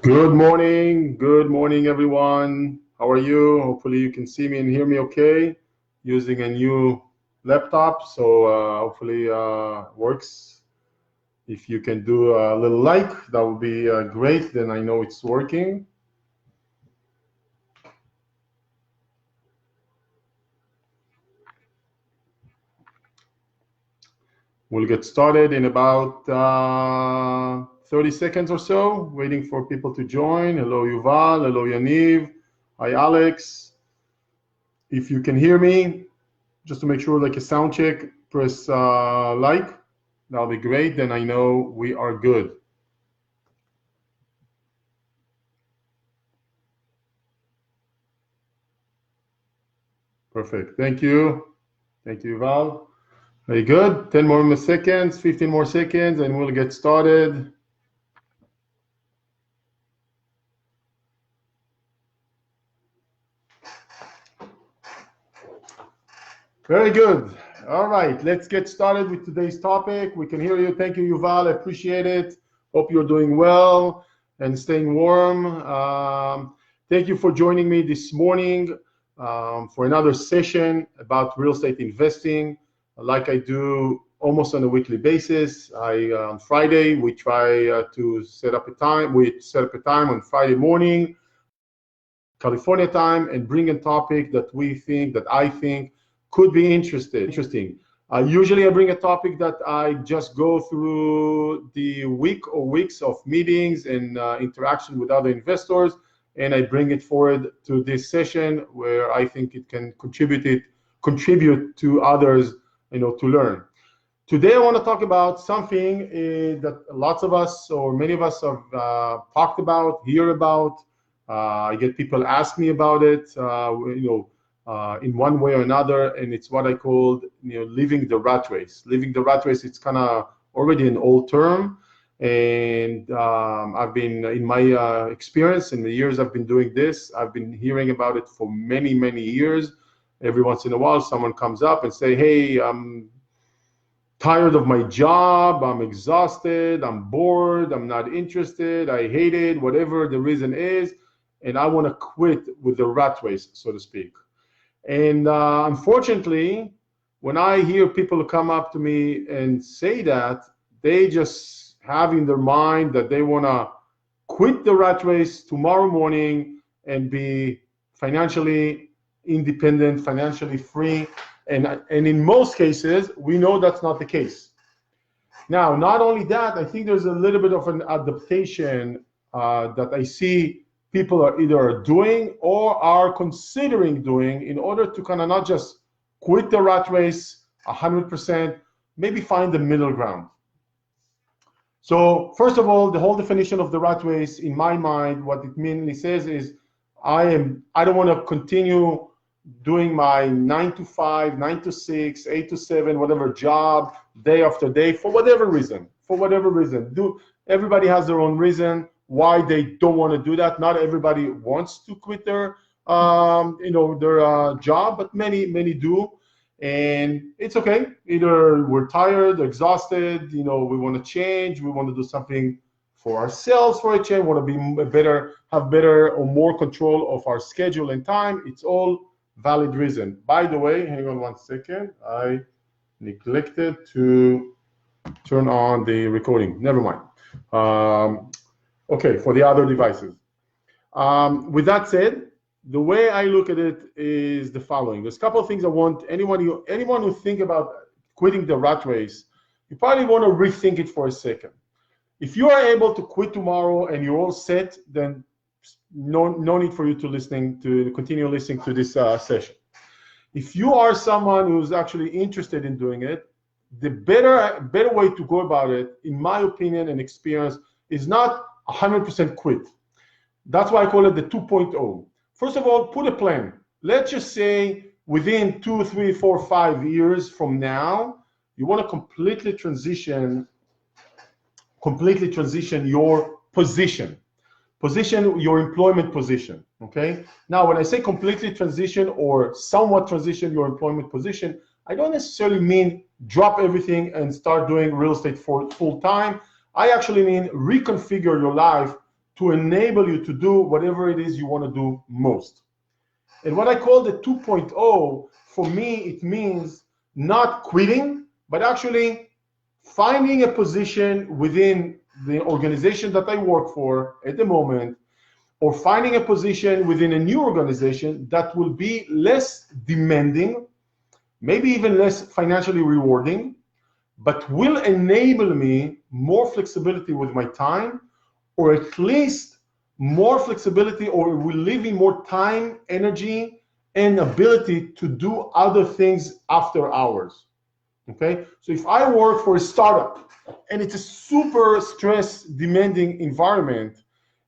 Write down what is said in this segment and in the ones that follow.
Good morning everyone. How are you? Hopefully you can see me and hear me okay. Using a new laptop, so hopefully works. If you can do a little like, that would be great, then I know it's working. We'll get started in about 30 seconds or so, waiting for people to join. Hello, Yuval. Hello, Yaniv. Hi, Alex. If you can hear me, just to make sure, like a sound check, press like. That'll be great. Then I know we are good. Perfect. Thank you. Thank you, Yuval. Very good. 10 more seconds, 15 more seconds, and we'll get started. Very good. All right, let's get started with today's topic. We can hear you. Thank you, Yuval. I appreciate it. Hope you're doing well and staying warm. Thank you for joining me this morning for another session about real estate investing. Like I do almost on a weekly basis. On Friday, we try to set up a time. We set up a time on Friday morning, California time, and bring a topic that I think could be interesting. Usually I bring a topic that I just go through the week or weeks of meetings and interaction with other investors, and I bring it forward to this session where I think it can contribute to others, to learn. Today I want to talk about something that lots of us, or many of us, have talked about, hear about. I get people ask me about it, in one way or another, and it's what I called, living the rat race. Living the rat race, it's kind of already an old term, and I've been, in my experience, in the years I've been doing this, I've been hearing about it for many, many years. Every once in a while, someone comes up and say, hey, I'm tired of my job, I'm exhausted, I'm bored, I'm not interested, I hate it, whatever the reason is, and I want to quit with the rat race, so to speak. And unfortunately, when I hear people come up to me and say that, they just have in their mind that they want to quit the rat race tomorrow morning and be financially independent, financially free. And in most cases, we know that's not the case. Now, not only that, I think there's a little bit of an adaptation that I see people are either doing or are considering doing in order to kind of not just quit the rat race 100%, maybe find the middle ground. So first of all, the whole definition of the rat race, in my mind, what it mainly says is I don't want to continue doing my 9 to 5, 9 to 6, 8 to 7, whatever job, day after day, for whatever reason. Everybody has their own reason why they don't want to do that. Not everybody wants to quit their job, but many do, and it's okay. Either we're tired, exhausted, we want to change, we want to do something for ourselves for a change, want to be have better or more control of our schedule and time. It's all valid reason. By the way, hang on one second, I neglected to turn on the recording. Never mind. Okay, for the other devices. With that said, the way I look at it is the following. There's a couple of things I want anyone who think about quitting the rat race, you probably want to rethink it for a second. If you are able to quit tomorrow and you're all set, then no need for you to continue listening to this session. If you are someone who's actually interested in doing it, the better way to go about it, in my opinion and experience, is not 100% quit. That's why I call it the 2.0. First of all, put a plan. Let's just say within 2, 3, 4, 5 years from now, you want to completely transition your position, your employment position. Okay. Now, when I say completely transition or somewhat transition your employment position, I don't necessarily mean drop everything and start doing real estate for full time. I actually mean reconfigure your life to enable you to do whatever it is you want to do most. And what I call the 2.0, for me, it means not quitting, but actually finding a position within the organization that I work for at the moment, or finding a position within a new organization that will be less demanding, maybe even less financially rewarding, but will enable me more flexibility with my time, or at least more flexibility, or will leave me more time, energy, and ability to do other things after hours. Okay, so if I work for a startup and it's a super stress demanding environment,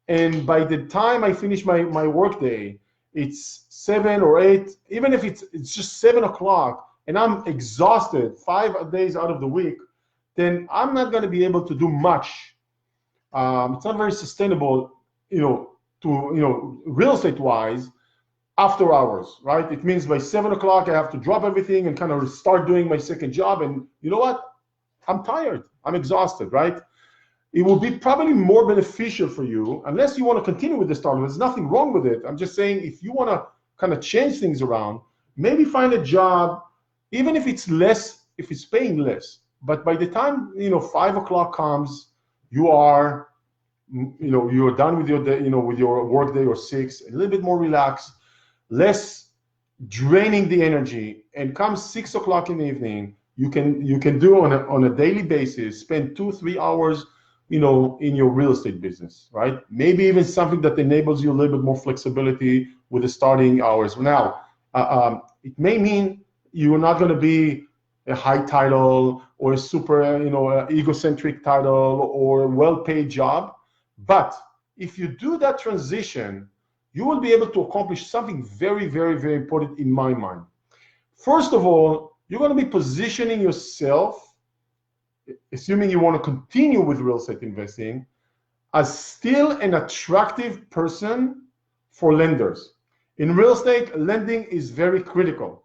and by the time I finish my work day, it's 7 or 8, even if it's just 7 o'clock, and I'm exhausted 5 days out of the week, then I'm not going to be able to do much. It's not very sustainable, real estate wise, after hours, right? It means by 7 o'clock I have to drop everything and kind of start doing my second job. And you know what? I'm tired. I'm exhausted, right? It will be probably more beneficial for you, unless you want to continue with the startup. There's nothing wrong with it. I'm just saying, if you want to kind of change things around, maybe find a job, even if it's less, if it's paying less. But by the time 5 o'clock comes, you are, you're done with your day, with your work day, or 6, a little bit more relaxed, less draining the energy, and come 6 o'clock in the evening, you can do on a daily basis, spend 2-3 hours, in your real estate business, right? Maybe even something that enables you a little bit more flexibility with the starting hours. Now, it may mean you're not going to be a high title or a super, egocentric title or a well-paid job, but if you do that transition, you will be able to accomplish something very, very, very important in my mind. First of all, you're going to be positioning yourself, assuming you want to continue with real estate investing, as still an attractive person for lenders. In real estate, lending is very critical.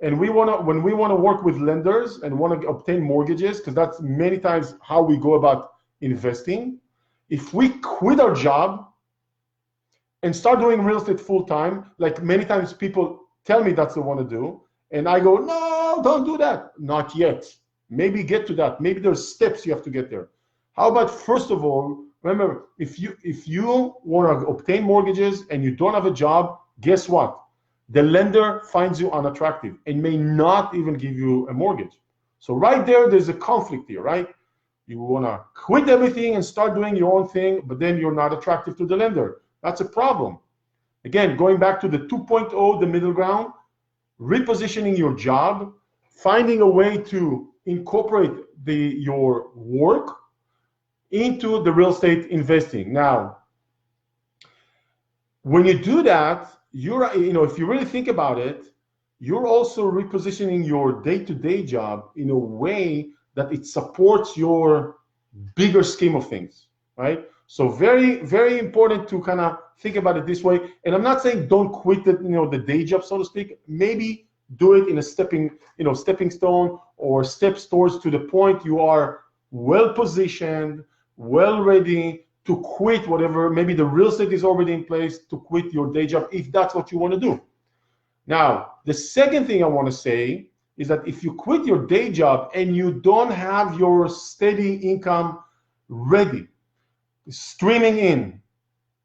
And when we want to work with lenders and want to obtain mortgages, because that's many times how we go about investing, if we quit our job and start doing real estate full time, like many times people tell me that's what they want to do, and I go, no, don't do that. Not yet. Maybe get to that. Maybe there's steps you have to get there. How about, first of all, remember, if you want to obtain mortgages and you don't have a job, guess what? The lender finds you unattractive and may not even give you a mortgage. So right there's a conflict here, right? You want to quit everything and start doing your own thing, but then you're not attractive to the lender. That's a problem. Again, going back to the 2.0, the middle ground, repositioning your job, finding a way to incorporate your work into the real estate investing. Now, when you do that, if you really think about it, you're also repositioning your day-to-day job in a way that it supports your bigger scheme of things, right? So very, very important to kind of think about it this way. And I'm not saying don't quit the day job, so to speak. Maybe do it in a stepping stone, or steps towards to the point you are well positioned, well ready to quit whatever. Maybe the real estate is already in place to quit your day job if that's what you want to do. Now, the second thing I want to say is that if you quit your day job and you don't have your steady income ready, streaming in,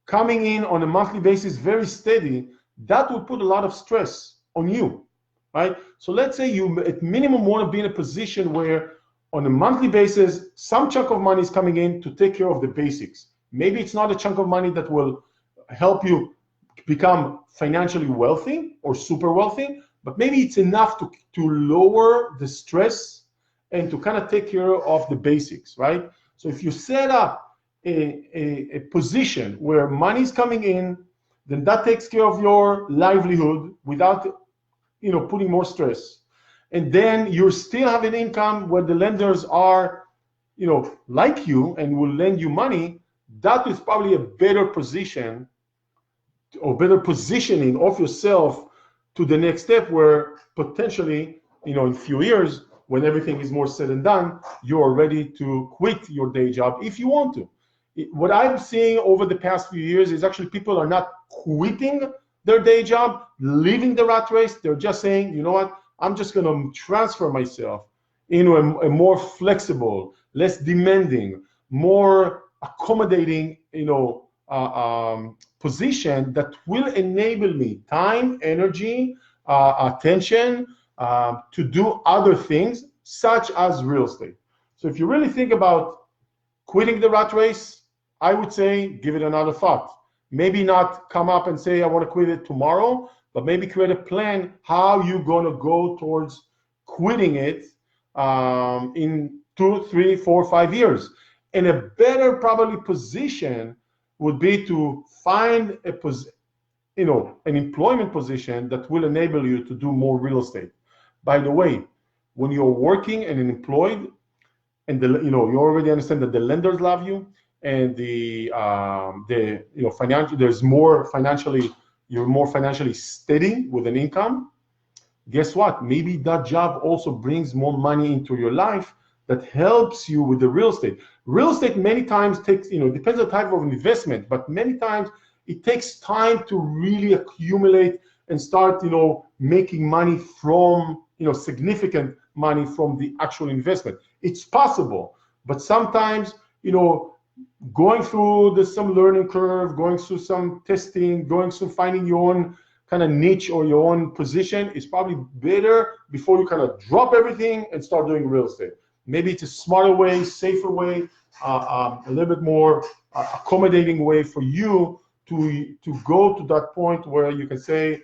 coming in on a monthly basis, very steady, that will put a lot of stress on you, right? So let's say you at minimum want to be in a position where on a monthly basis, some chunk of money is coming in to take care of the basics. Maybe it's not a chunk of money that will help you become financially wealthy or super wealthy, but maybe it's enough to lower the stress and to kind of take care of the basics, right? So if you set up a position where money is coming in, then that takes care of your livelihood without putting more stress. And then you still have an income where the lenders are like you and will lend you money. That is probably a better position or better positioning of yourself to the next step, where potentially in a few years, when everything is more said and done, you are ready to quit your day job if you want to. what I'm seeing over the past few years is actually people are not quitting their day job, leaving the rat race. They're just saying, you know what, I'm just going to transfer myself into a more flexible, less demanding, more accommodating, position that will enable me time, energy, attention to do other things, such as real estate. So if you really think about quitting the rat race, I would say give it another thought. Maybe not come up and say I want to quit it tomorrow, but maybe create a plan how you're going to go towards quitting it in 2, 3, 4, 5 years. And a better probably position would be to find an employment position that will enable you to do more real estate. By the way, when you're working and employed, and you already understand that the lenders love you, and financial, you're more financially steady with an income. Guess what? Maybe that job also brings more money into your life that helps you with the real estate. Real estate many times takes, depends on the type of investment, but many times it takes time to really accumulate and start, making money from, significant money from the actual investment. It's possible, but sometimes, going through some learning curve, going through some testing, going through finding your own kind of niche or your own position is probably better before you kind of drop everything and start doing real estate. Maybe it's a smarter way, safer way, a little bit more accommodating way for you to go to that point where you can say,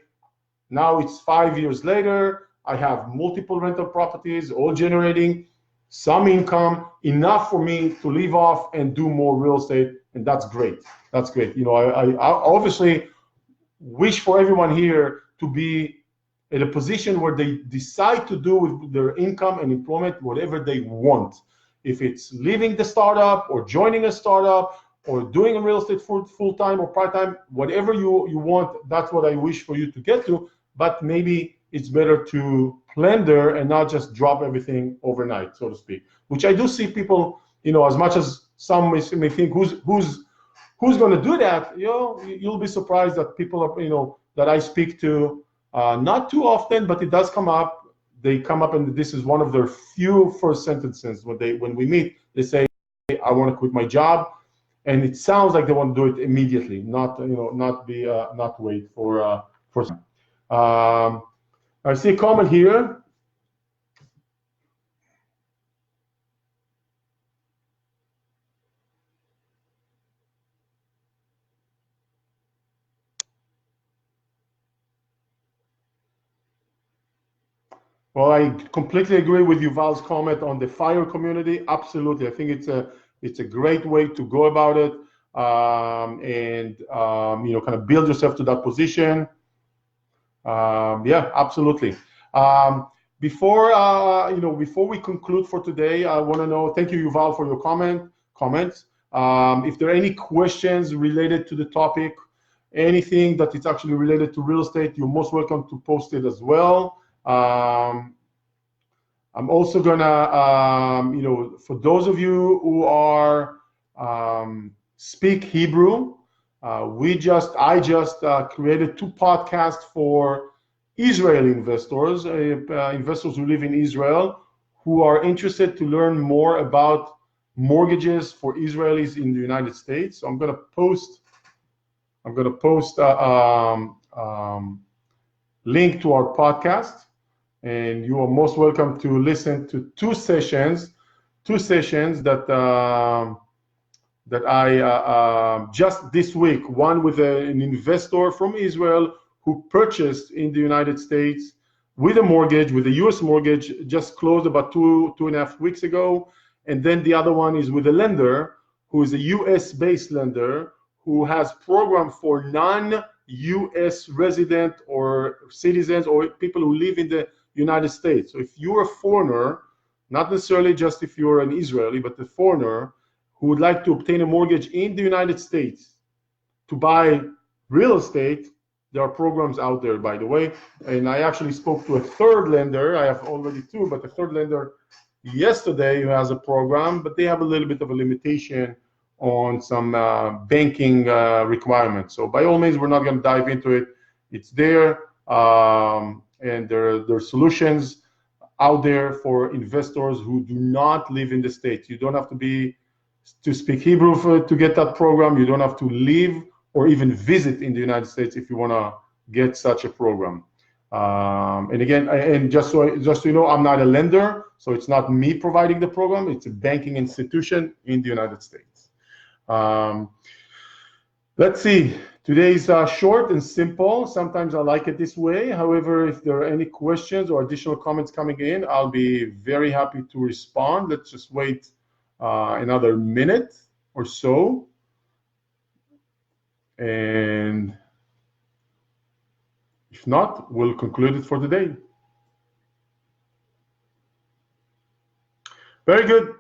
now it's 5 years later, I have multiple rental properties, all generating some income, enough for me to leave off and do more real estate, and that's great. That's great. I obviously wish for everyone here to be in a position where they decide to do with their income and employment whatever they want. If it's leaving the startup or joining a startup or doing a real estate full-time or part-time, whatever you want, that's what I wish for you to get to. But maybe it's better to plan there and not just drop everything overnight, so to speak. Which I do see people, as much as some may think, who's going to do that? You'll be surprised that people are, that I speak to, not too often, but it does come up. They come up, and this is one of their few first sentences when we meet. They say, "I want to quit my job," and it sounds like they want to do it immediately, not wait for some. I see a comment here. Well, I completely agree with Yuval's comment on the FIRE community. Absolutely, I think it's a great way to go about it, and kind of build yourself to that position. Yeah, absolutely. Before we conclude for today, I want to know. Thank you, Yuval, for your comments. If there are any questions related to the topic, anything that is actually related to real estate, you're most welcome to post it as well. I'm also gonna, for those of you who are speak Hebrew, I just created 2 podcasts for Israeli investors, investors who live in Israel, who are interested to learn more about mortgages for Israelis in the United States. So I'm gonna post link to our podcast, and you are most welcome to listen to 2 sessions that I just this week, one with an investor from Israel who purchased in the United States with a mortgage, with a US mortgage, just closed about 2.5 weeks ago. And then the other one is with a lender who is a US-based lender who has program for non-US resident or citizens or people who live in the United States. So if you're a foreigner, not necessarily just if you're an Israeli, but a foreigner who would like to obtain a mortgage in the United States to buy real estate, there are programs out there, by the way. And I actually spoke to a 3rd lender. I have already 2, but the 3rd lender yesterday who has a program, but they have a little bit of a limitation on some banking requirements. So by all means, we're not going to dive into it. It's there, and there are solutions out there for investors who do not live in the States. You don't have to speak Hebrew to get that program. You don't have to live or even visit in the United States if you want to get such a program. And again, and just so you know, I'm not a lender, so it's not me providing the program. It's a banking institution in the United States. Let's see. Today's short and simple. Sometimes I like it this way. However, if there are any questions or additional comments coming in, I'll be very happy to respond. Let's just wait another minute or so. And if not, we'll conclude it for the day. Very good.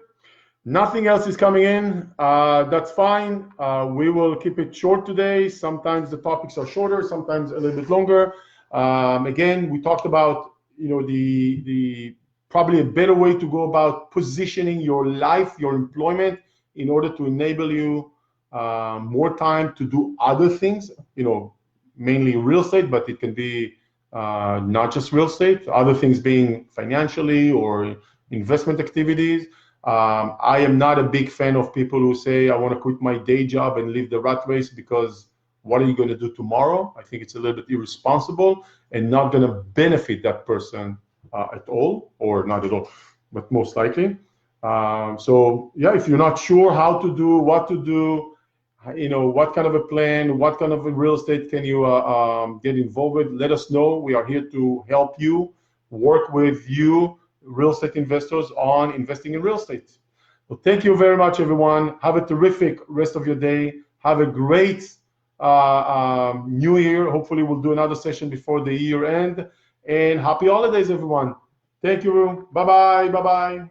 Nothing else is coming in. That's fine. We will keep it short today. Sometimes the topics are shorter, sometimes a little bit longer. Again, we talked about, you know, the probably a better way to go about positioning your life, your employment, in order to enable you more time to do other things. You know, mainly real estate, but it can be not just real estate. Other things being financially or investment activities. I am not a big fan of people who say, I want to quit my day job and leave the rat race because what are you going to do tomorrow? I think it's a little bit irresponsible and not going to benefit that person at all, or not at all, but most likely. So yeah, if you're not sure how to do, what to do, you know, what kind of a plan, what kind of a real estate can you get involved with, let us know. We are here to help you, work with you, real estate investors, on investing in real estate. Well, thank you very much, everyone. Have a terrific rest of your day. Have a great new year. Hopefully we'll do another session before the year end. And happy holidays, everyone. Thank you. Bye-bye. Bye-bye.